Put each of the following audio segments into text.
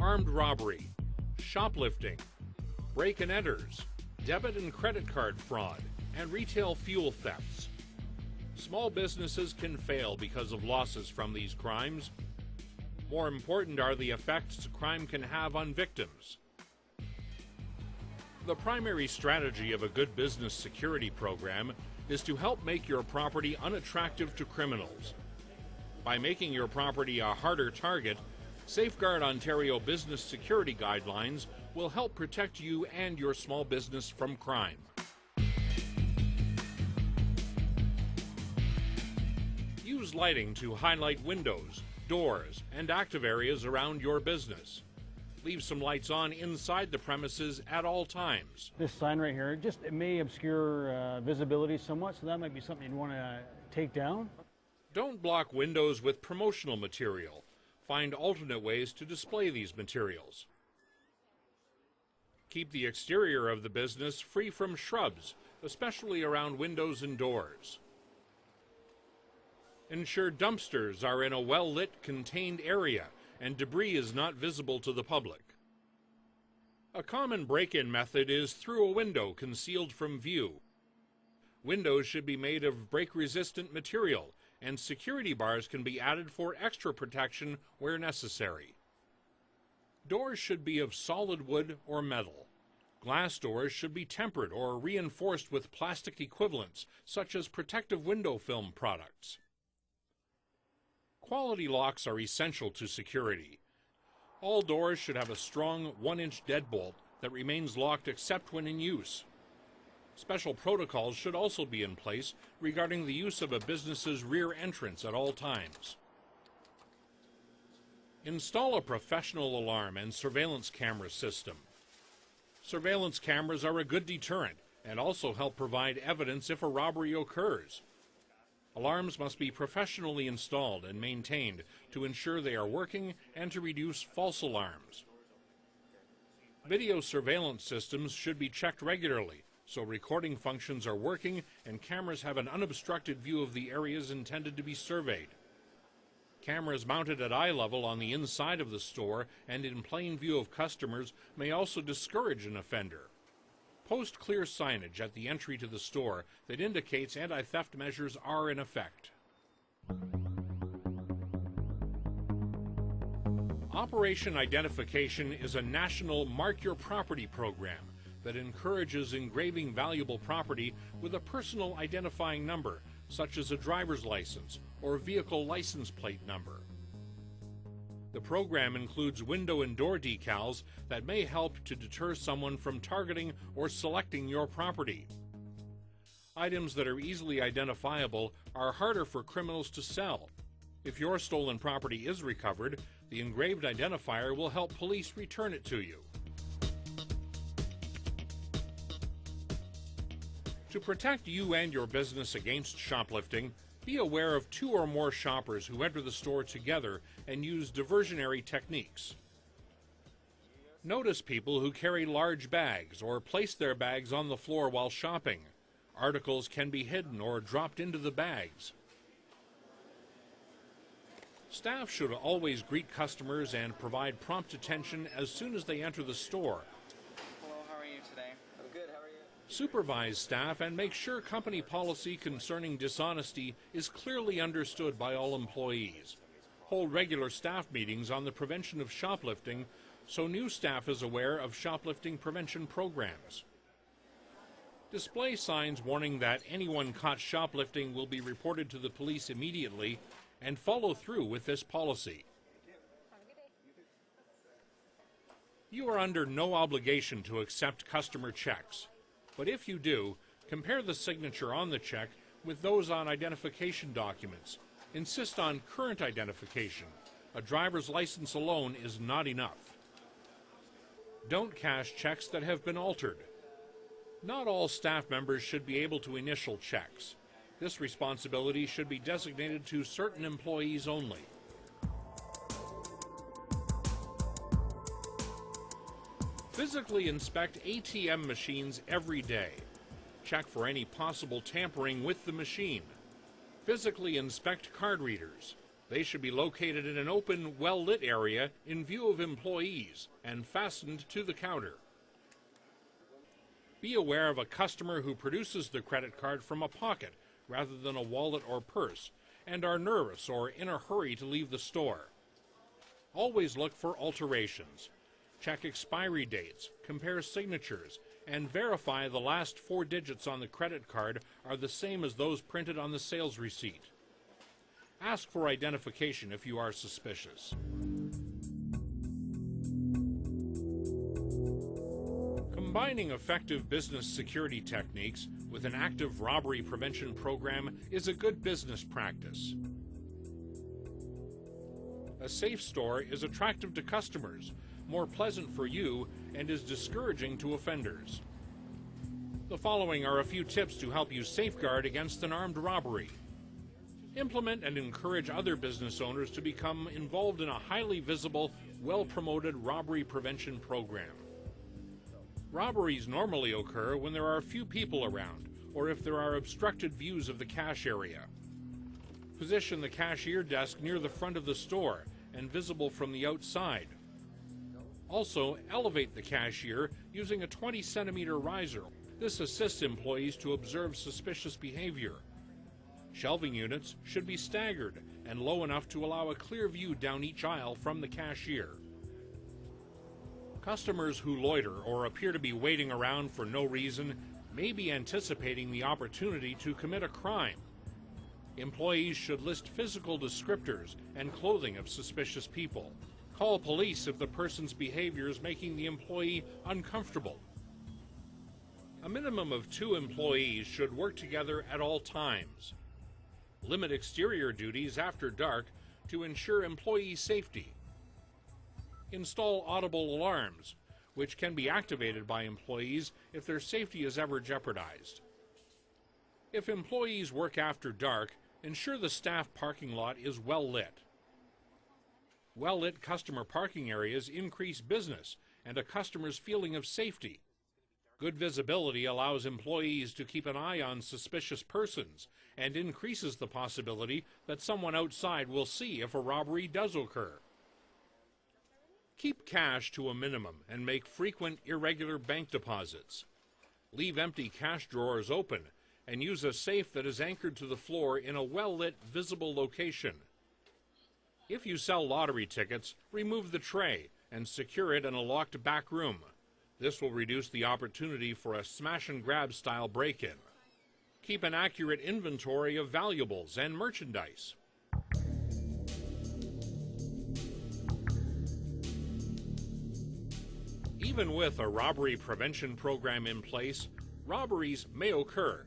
armed robbery, shoplifting, break and enters, debit and credit card fraud, and retail fuel thefts. Small businesses can fail because of losses from these crimes. More important are the effects crime can have on victims. The primary strategy of a good business security program is to help make your property unattractive to criminals. By making your property a harder target, Safeguard Ontario business security guidelines will help protect you and your small business from crime. Use lighting to highlight windows, doors, and active areas around your business. Leave some lights on inside the premises at all times. This sign right here, it may obscure visibility somewhat, so that might be something you'd want to take down. Don't block windows with promotional material. Find alternate ways to display these materials. Keep the exterior of the business free from shrubs, especially around windows and doors. Ensure dumpsters are in a well-lit, contained area and debris is not visible to the public. A common break-in method is through a window concealed from view. Windows should be made of break-resistant material, and security bars can be added for extra protection where necessary. Doors should be of solid wood or metal. Glass doors should be tempered or reinforced with plastic equivalents, such as protective window film products. Quality locks are essential to security. All doors should have a strong 1-inch deadbolt that remains locked except when in use. Special protocols should also be in place regarding the use of a business's rear entrance at all times. Install a professional alarm and surveillance camera system. Surveillance cameras are a good deterrent and also help provide evidence if a robbery occurs. Alarms must be professionally installed and maintained to ensure they are working and to reduce false alarms. Video surveillance systems should be checked regularly so recording functions are working and cameras have an unobstructed view of the areas intended to be surveyed. Cameras mounted at eye level on the inside of the store and in plain view of customers may also discourage an offender. Post clear signage at the entry to the store that indicates anti-theft measures are in effect. Operation Identification is a national Mark Your Property program that encourages engraving valuable property with a personal identifying number, such as a driver's license or vehicle license plate number. The program includes window and door decals that may help to deter someone from targeting or selecting your property. Items that are easily identifiable are harder for criminals to sell. If your stolen property is recovered, the engraved identifier will help police return it to you. To protect you and your business against shoplifting, be aware of 2 or more shoppers who enter the store together and use diversionary techniques. Notice people who carry large bags or place their bags on the floor while shopping. Articles can be hidden or dropped into the bags. Staff should always greet customers and provide prompt attention as soon as they enter the store. Hello, how are you today? I'm good, how are you? Supervise staff and make sure company policy concerning dishonesty is clearly understood by all employees. Hold regular staff meetings on the prevention of shoplifting so new staff is aware of shoplifting prevention programs. Display signs warning that anyone caught shoplifting will be reported to the police immediately and follow through with this policy. You are under no obligation to accept customer checks, but if you do, compare the signature on the check with those on identification documents. Insist on current identification. A driver's license alone is not enough. Don't cash checks that have been altered. Not all staff members should be able to initial checks. This responsibility should be designated to certain employees only. Physically inspect ATM machines every day. Check for any possible tampering with the machine. Physically inspect card readers. They should be located in an open, well-lit area in view of employees and fastened to the counter. Be aware of a customer who produces the credit card from a pocket rather than a wallet or purse and are nervous or in a hurry to leave the store. Always look for alterations. Check expiry dates, compare signatures, and verify the last 4 digits on the credit card are the same as those printed on the sales receipt. Ask for identification if you are suspicious. Combining effective business security techniques with an active robbery prevention program is a good business practice. A safe store is attractive to customers, more pleasant for you, and is discouraging to offenders. The following are a few tips to help you safeguard against an armed robbery. Implement and encourage other business owners to become involved in a highly visible, well-promoted robbery prevention program. Robberies normally occur when there are few people around, or if there are obstructed views of the cash area. Position the cashier desk near the front of the store and visible from the outside. Also, elevate the cashier using a 20-centimeter riser. This assists employees to observe suspicious behavior. Shelving units should be staggered and low enough to allow a clear view down each aisle from the cashier. Customers who loiter or appear to be waiting around for no reason may be anticipating the opportunity to commit a crime. Employees should list physical descriptors and clothing of suspicious people. Call police if the person's behavior is making the employee uncomfortable. A minimum of 2 employees should work together at all times. Limit exterior duties after dark to ensure employee safety. Install audible alarms, which can be activated by employees if their safety is ever jeopardized. If employees work after dark, ensure the staff parking lot is well lit. Well-lit customer parking areas increase business and a customer's feeling of safety. Good visibility allows employees to keep an eye on suspicious persons and increases the possibility that someone outside will see if a robbery does occur. Keep cash to a minimum and make frequent irregular bank deposits. Leave empty cash drawers open and use a safe that is anchored to the floor in a well-lit, visible location. If you sell lottery tickets, remove the tray and secure it in a locked back room. This will reduce the opportunity for a smash-and-grab style break-in. Keep an accurate inventory of valuables and merchandise. Even with a robbery prevention program in place, robberies may occur.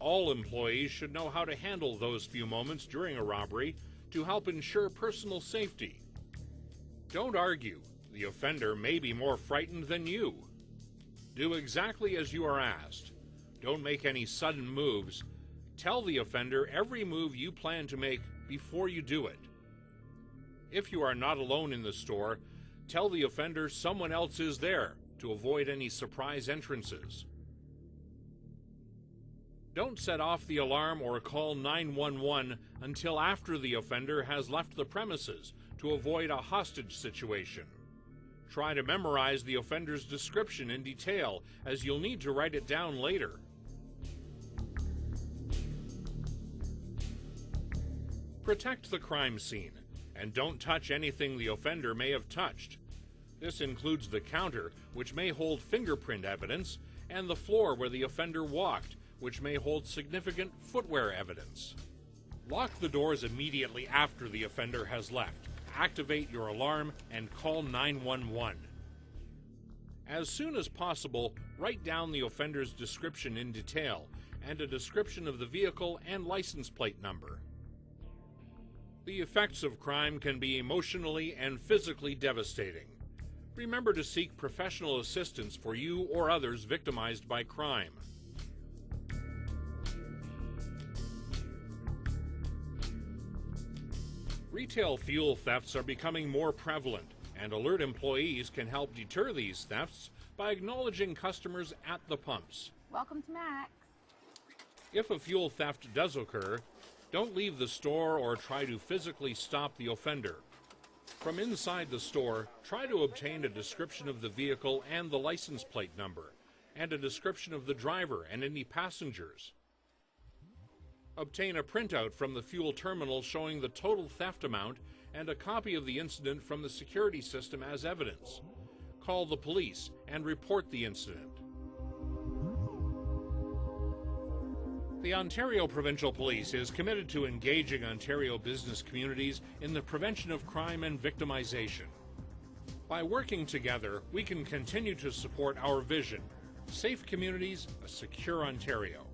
All employees should know how to handle those few moments during a robbery to help ensure personal safety. Don't argue. The offender may be more frightened than you. Do exactly as you are asked. Don't make any sudden moves. Tell the offender every move you plan to make before you do it. If you are not alone in the store, tell the offender someone else is there to avoid any surprise entrances. Don't set off the alarm or call 911 until after the offender has left the premises to avoid a hostage situation. Try to memorize the offender's description in detail, as you'll need to write it down later. Protect the crime scene, and don't touch anything the offender may have touched. This includes the counter, which may hold fingerprint evidence, and the floor where the offender walked, which may hold significant footwear evidence. Lock the doors immediately after the offender has left. Activate your alarm and call 911. As soon as possible, write down the offender's description in detail and a description of the vehicle and license plate number. The effects of crime can be emotionally and physically devastating. Remember to seek professional assistance for you or others victimized by crime. Retail fuel thefts are becoming more prevalent, and alert employees can help deter these thefts by acknowledging customers at the pumps. Welcome to Max. If a fuel theft does occur, Don't leave the store or try to physically stop the offender. From inside the store, try to obtain a description of the vehicle and the license plate number, and a description of the driver and any passengers. Obtain a printout from the fuel terminal showing the total theft amount and a copy of the incident from the security system as evidence. Call the police and report the incident. The Ontario Provincial Police is committed to engaging Ontario business communities in the prevention of crime and victimization. By working together, we can continue to support our vision: safe communities, a secure Ontario.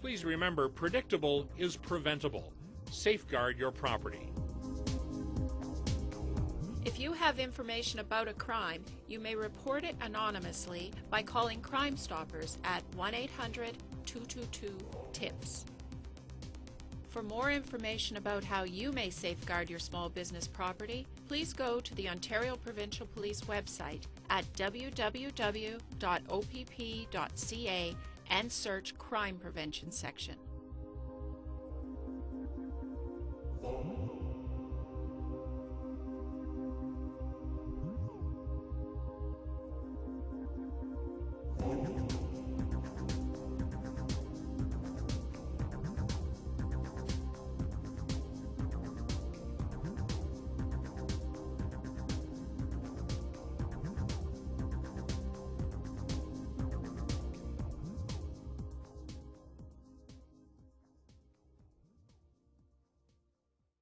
Please remember, predictable is preventable. Safeguard your property. If you have information about a crime, you may report it anonymously by calling Crime Stoppers at 1-800-222-TIPS. For more information about how you may safeguard your small business property, please go to the Ontario Provincial Police website at www.opp.ca and search Crime Prevention section.